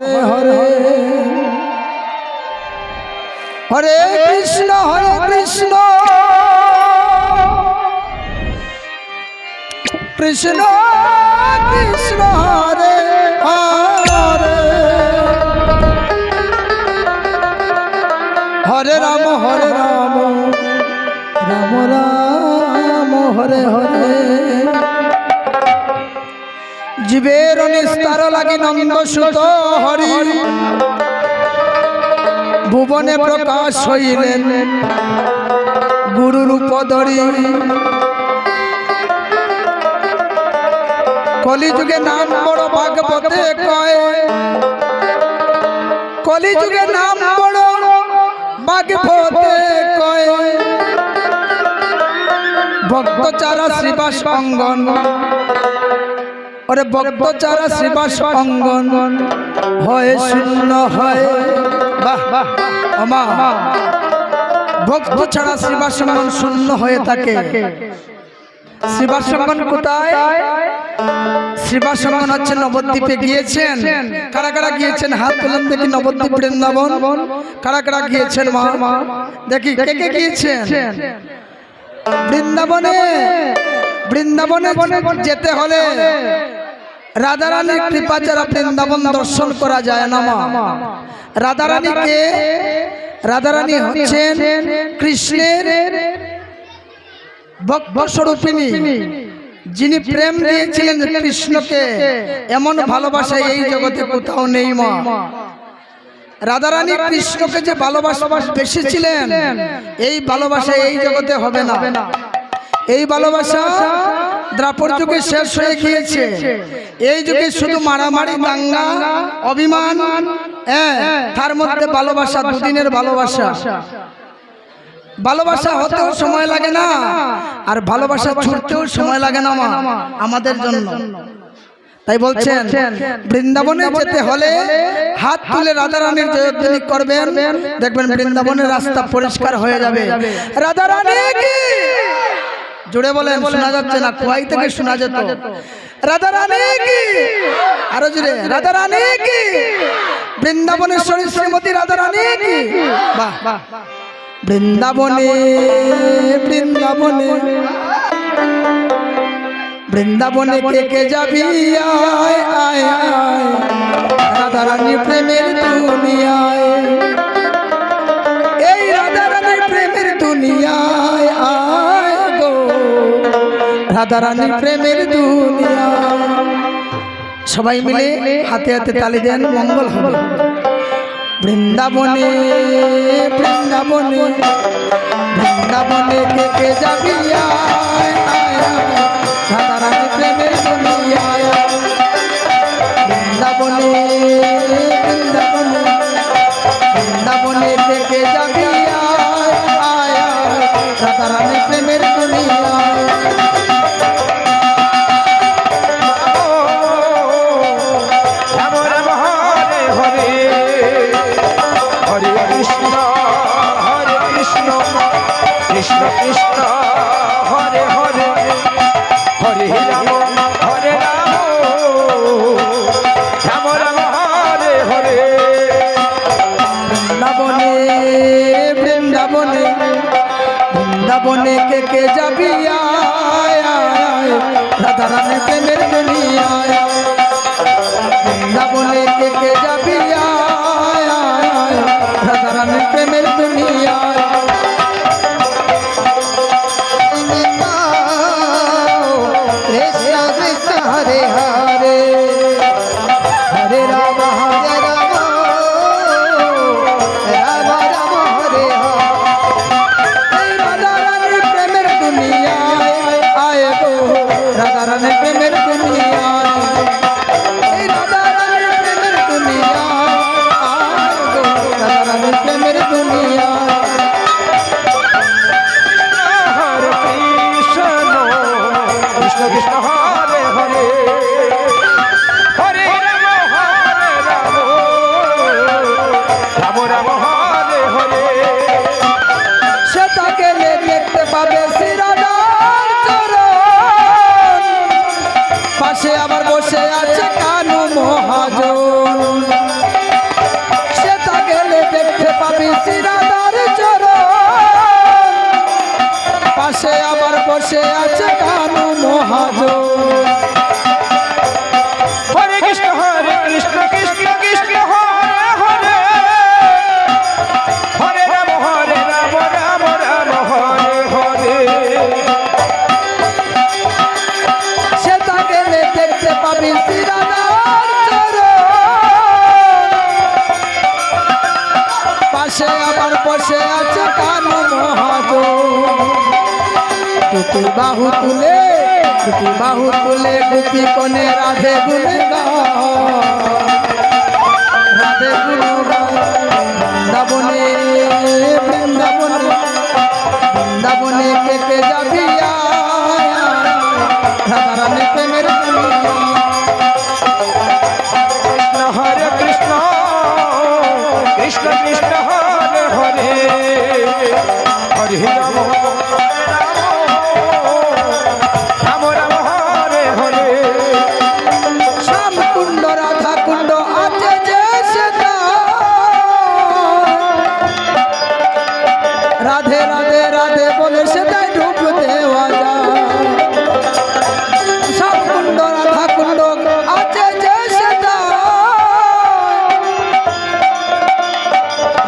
হরে হরে কৃষ্ণ কৃষ্ণ কৃষ্ণ হরে হরে হরে রাম রাম রাম হরে হরে জীবের নিস্তার লাগি নন্দ সুত হরি ভুবনে প্রকাশ হইলেন গুরু রূপ ধরি কলিযুগে নাম বড় ভাগবতে কয় কলিযুগে নাম বড় ভাগবতে কয় ভক্ত চারা শ্রীবাস অঙ্গন ওরে ভক্ত চারা শ্রীবাস অঙ্গন হয় শূন্য হয় বাহ বাহ আমা ভক্ত ছাড়া শ্রীবাস অঙ্গন শূন্য হয়ে থাকে শ্রীবাস অঙ্গন কোথায় শ্রীবাস অঙ্গন হচ্ছে নবদ্বীপে গিয়েছেন কারা কারা গিয়েছেন হাত তুলেন দেখি নবদ্বীপ বৃন্দাবন কারা কারা গিয়েছেন মা দেখি কে কে গিয়েছেন বৃন্দাবনে যেতে হলে রাধারানীর কৃপা ছাড়া বৃন্দাবন দর্শন করা যায় না মা রাধারানী হচ্ছেন কৃষ্ণের ভক্তস্বরূপিণী যিনি প্রেম দিয়েছিলেন কৃষ্ণকে এমন ভালোবাসা এই জগতে কোথাও নেই মা রাধারানী কৃষ্ণকে যে ভালোবাসা বেশিছিলেন এই ভালোবাসা এই জগতে হবে না এই ভালোবাসা দ্বাপর যুগে শেষ হয়ে গিয়েছে এই যুগে শুধু মারামারি দাঙ্গা অভিমান তার মধ্যে ভালোবাসা দুদিনের ভালোবাসা হতেও সময় লাগে না আর ভালোবাসা ছুটতেও সময় লাগে না আমাদের জন্য তাই বলছেন বৃন্দাবনে যেতে হলে হাত তুলে রাধারানীর জয়ধ্বনি করবেন দেখবেন বৃন্দাবনের রাস্তা পরিষ্কার হয়ে যাবে রাধারানী কি জোরে বলেন শোনা যাচ্ছে না কুয়াই থেকে শোনা যেত রাধারানী কি আরো জোরে রাধারানী কি বৃন্দাবনেশ্বরী শ্রীমতী রাধারানী কি বাহ বৃন্দাবনে কে কে যাবি আয় আয় আয় রাধারানী প্রেমের দুনিয়ায় এই রাধারানী প্রেমের দুনিয়ায় আয় গো রাধারানী প্রেমের দুনিয়ায় সবাই মিলে হাতে হাতে তালি দেন মঙ্গল হবে বৃন্দাবনে কে কে যাবি আয় আয় রাধারানী প্রেমের দুনিয়ায় বৃন্দাবনে কে কে যাবি আয় আয় রাধারানী প্রেমের দুনিয়ায় কৃষ্ণ কৃষ্ণ হরে হরে হরে রাম রাম রাম হরে হরে বৃন্দাবনে কে কে যাবি আয় আয় রাধারানী প্রেমের দুনিয়ায় বৃন্দাবনে কে কে যাবি আয় আয় রাধারানী প্রেমের দুনিয়ায় हरे हरे हरे राम राम राम हरे हरे राधारानी प्रेमेर दुनिया आए गो राधारानी प्रेमेर दुनिया বসে আছে কানু মহাজন। হরে কৃষ্ণ কৃষ্ণ কৃষ্ণ হরে হরে, হরে রাম রাম রাম হরে হরে। সেটা গেলে দেখতে পাবি শ্রীরাধার চরণ, পাশে আবার বসে আছে কানু মহাজন। দুটি বাহু তুলে গোপী কনে রাধে গুনে রাধে গুনে বৃন্দাবনে বৃন্দাবনে কে কে যাবি রাধা রানী প্রেমের কৃষ্ণ হরে কৃষ্ণ কৃষ্ণ কৃষ্ণ হরে হরে, হরে রাম রাম রাম হরে হরে। শ্যাম কুণ্ড রাধা কুণ্ড আছে যে সেটা, রাধে রাধে রাধে বলে সেটাই ডুব দেওয়া যায়। শ্যাম কুণ্ড রাধা কুণ্ড আছে যে সেটা,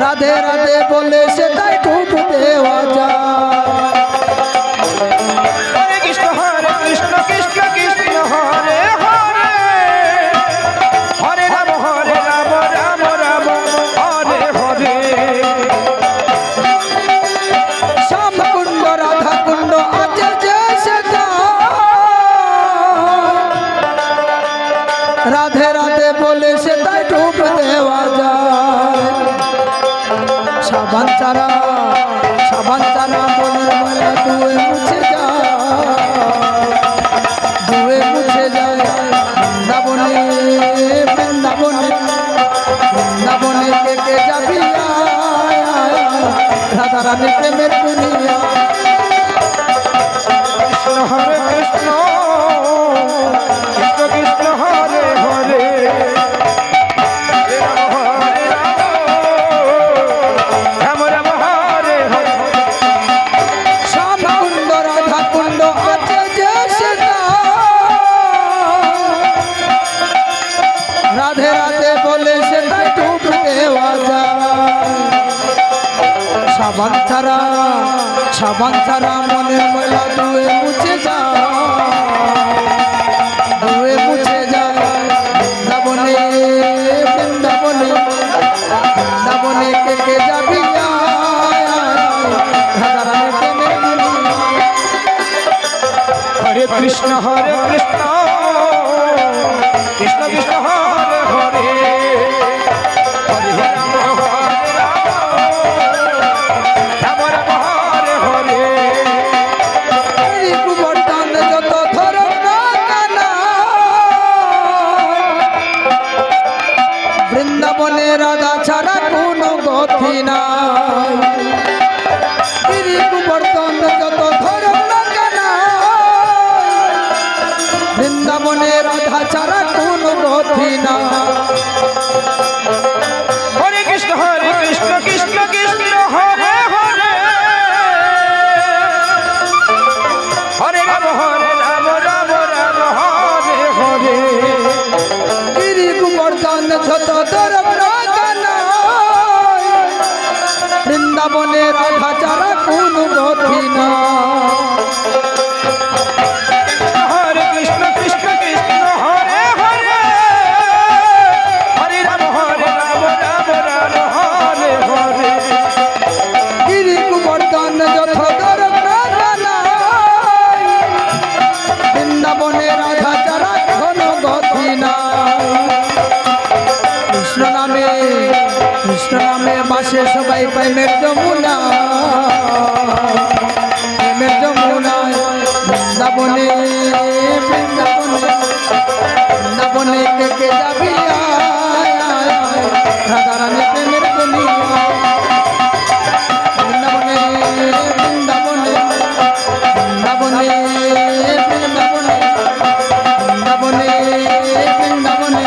রাধে রাধে বলে সেটাই ডুব দেওয়া যায়। হরে কৃষ্ণ কৃষ্ণ কৃষ্ণ হরে হরে, হরে রাম রাম রাম হরে হরে। শ্যাম কুণ্ড রাধা কুণ্ড আছে যে সেটা, রাধে রাধে বলে সেটাই ডুব দেওয়া যায়। সাবান চারা মনের মালা ধুয়ে মুছে যায় বৃন্দাবনে বৃন্দাবনে কে কে যাবি রাধা রানী প্রেমের দুনিয়া। কৃষ্ণ হরে কৃষ্ণ কৃষ্ণ কৃষ্ণ হরে হরে, হরে রাম রাম হরে হরে। শ্যাম কুণ্ড রাধা কুণ্ড আছে যে সেটা, রাধে রাধে বলে সেটাই ডুব দেওয়া যায়। সাবান ছাড়া মনের ময়লা ধুয়ে মুছে যায় বৃন্দাবনে বৃন্দাবনে কে কে যাবি রাধা রানী প্রেমের দুনিয়া। হরে কৃষ্ণ কৃষ্ণ কৃষ্ণ হরে হরে, হরে রাম রাম রাম হরে হরে। গোবর্ধন যত ধরো না কেন, বৃন্দাবনে রাধা ছাড়া কোনো গতি নাই। গোবর্ধন যত ধরো না কেন, বৃন্দাবনে রাধা ছাড়া কোনো গতি নাই। হরে কৃষ্ণ কৃষ্ণ কৃষ্ণ হরে হরে, হরে রাম রাম রাম হরে হরে। গিরি গোবর্ধন যত ধরো না কেন, বৃন্দাবনে রাধা ছাড়া কোনো গতি নাই। হরে কৃষ্ণ কৃষ্ণ হরে হরে, হরে রাম রাম হরে হরে। গিরি গোবর্ধন যত ধরো না কেন, বৃন্দাবনে রাধা ছাড়া কোনো গতি নাই। কৃষ্ণ নামে বাসে সবাই প্রেমের যমুনা, প্রেমের যমুনায় বৃন্দাবনে বৃন্দাবনে কে কে যাবি রাধা রানী প্রেমের দুনিয়া। বৃন্দাবনে বৃন্দাবনে বৃন্দাবনে বৃন্দাবনে বৃন্দাবনে বৃন্দাবনে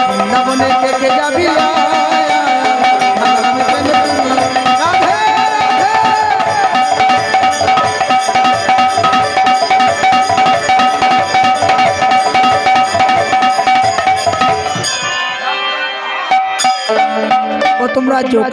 বৃন্দাবনে কে কে যাবি রাধা রানী প্রেমের দুনিয়া। রাধে রাধে। তোমরা যোগা